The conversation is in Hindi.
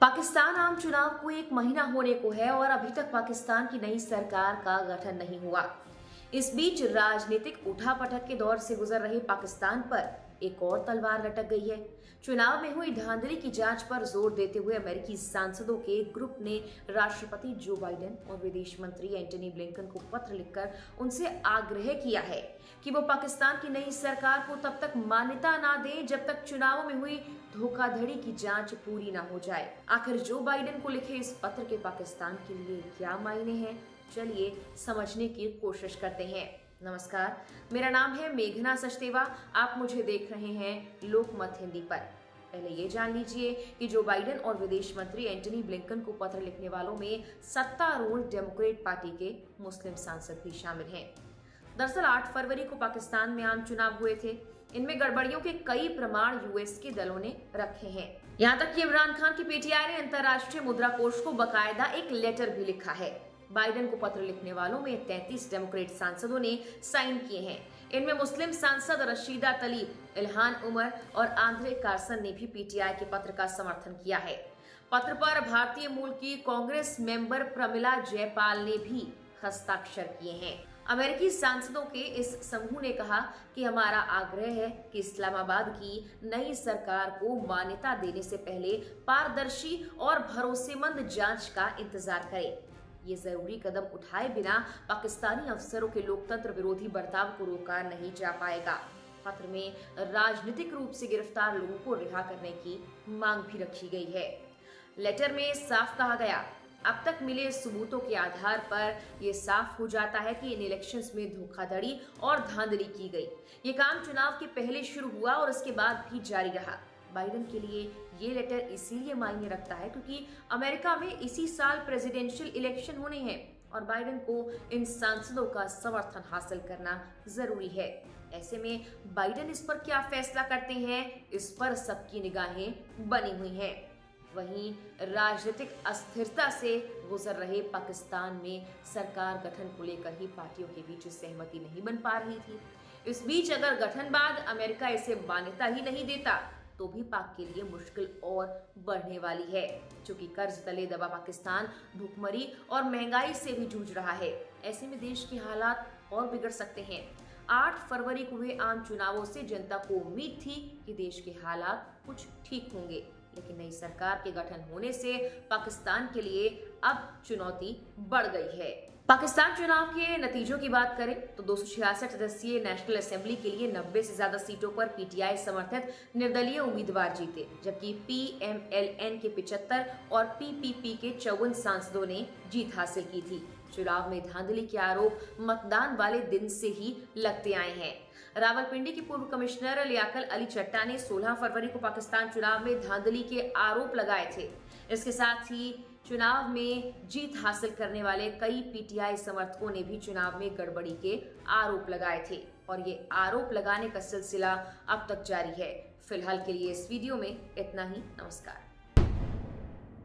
पाकिस्तान आम चुनाव को 1 महीना होने को है और अभी तक पाकिस्तान की नई सरकार का गठन नहीं हुआ। इस बीच राजनीतिक उठापटक के दौर से गुजर रहे पाकिस्तान पर एक और तलवार लटक गई है। चुनाव में हुई धांधली की जांच पर जोर देते हुए अमेरिकी सांसदों के एक ग्रुप ने राष्ट्रपति जो बाइडेन और विदेश मंत्री एंटनी ब्लिंकन को पत्र लिखकर उनसे आग्रह किया है कि वो पाकिस्तान की नई सरकार को तब तक मान्यता ना दें जब तक चुनावों में हुई धोखाधड़ी की जांच पूरी ना हो जाए। आखिर जो बाइडेन को लिखे इस पत्र के पाकिस्तान के लिए क्या मायने हैं, चलिए समझने की कोशिश करते हैं। नमस्कार, मेरा नाम है मेघना सचदेवा। आप मुझे देख रहे हैं लोकमत हिंदी पर। पहले ये जान लीजिए कि जो बाइडेन और विदेश मंत्री एंटनी ब्लिंकन को पत्र लिखने वालों में सत्तारूढ़ डेमोक्रेट पार्टी के मुस्लिम सांसद भी शामिल हैं। दरअसल 8 फरवरी को पाकिस्तान में आम चुनाव हुए थे। इनमें गड़बड़ियों के कई प्रमाण यूएस के दलों ने रखे हैं। यहाँ तक कि इमरान खान की पीटीआई ने अंतर्राष्ट्रीय मुद्रा कोष को बकायदा एक लेटर भी लिखा है। बाइडेन को पत्र लिखने वालों में 33 डेमोक्रेट सांसदों ने साइन किए हैं। इनमें मुस्लिम सांसद रशीदा तलीब, इल्हान उमर और आंद्रे कार्सन ने भी पीटीआई के पत्र का समर्थन किया है। पत्र पर भारतीय मूल की कांग्रेस मेंबर प्रमिला जयपाल ने भी हस्ताक्षर किए हैं। अमेरिकी सांसदों के इस समूह ने कहा कि हमारा आग्रह है कि इस्लामाबाद की नई सरकार को मान्यता देने से पहले पारदर्शी और भरोसेमंद जांच का इंतजार करें। ये जरूरी कदम उठाए बिना पाकिस्तानी अफसरों के लोकतंत्र विरोधी बर्ताव को रोका नहीं जा पाएगा। पत्र में राजनीतिक रूप से गिरफ्तार लोगों को रिहा करने की मांग भी रखी गई है। लेटर में साफ कहा गया, अब तक मिले सबूतों के आधार पर यह साफ हो जाता है कि इन इलेक्शंस में धोखाधड़ी और धांधली की गई। ये काम चुनाव के पहले शुरू हुआ और इसके बाद भी जारी रहा। बाइडेन के लिए ये लेटर इसीलिए मायने रखता है क्योंकि अमेरिका में इसी साल प्रेसिडेंशियल इलेक्शन होने हैं और बाइडेन को इन सांसदों का समर्थन हासिल करना जरूरी है। ऐसे में बाइडेन इस पर क्या फैसला करते हैं, इस पर सबकी निगाहें बनी हुई हैं। वहीं राजनीतिक अस्थिरता से गुजर रहे पाकिस्तान में सरकार गठन को लेकर ही पार्टियों के बीच सहमति नहीं बन पा रही थी। इस बीच अगर गठन बाद अमेरिका इसे मान्यता ही नहीं देता तो भी पाक के लिए मुश्किल और बढ़ने वाली है, क्योंकि कर्ज तले दबा पाकिस्तान भूखमरी और महंगाई से भी जूझ रहा है। ऐसे में देश के हालात और बिगड़ सकते हैं। 8 फरवरी को हुए आम चुनावों से जनता को उम्मीद थी कि देश के हालात कुछ ठीक होंगे, लेकिन नई सरकार के गठन होने से पाकिस्तान के लिए अब चुनौती बढ़ गई है। पाकिस्तान चुनाव के नतीजों की बात करें तो 266 सदस्यीय नेशनल असेंबली के लिए 90 से ज्यादा सीटों पर पीटीआई समर्थित निर्दलीय उम्मीदवार जीते, जबकि पीएमएलएन के 75 और पीपीपी के 54 सांसदों ने जीत हासिल की थी। चुनाव में धांधली के आरोप मतदान वाले दिन से ही लगते आए हैं। रावलपिंडी के पूर्व कमिश्नर लियाकत अली चट्टा ने 16 फरवरी को पाकिस्तान चुनाव में धांधली के आरोप लगाए थे। इसके साथ ही चुनाव में जीत हासिल करने वाले कई पीटीआई समर्थकों ने भी चुनाव में गड़बड़ी के आरोप लगाए थे और ये आरोप लगाने का सिलसिला अब तक जारी है। फिलहाल के लिए इस वीडियो में इतना ही। नमस्कार।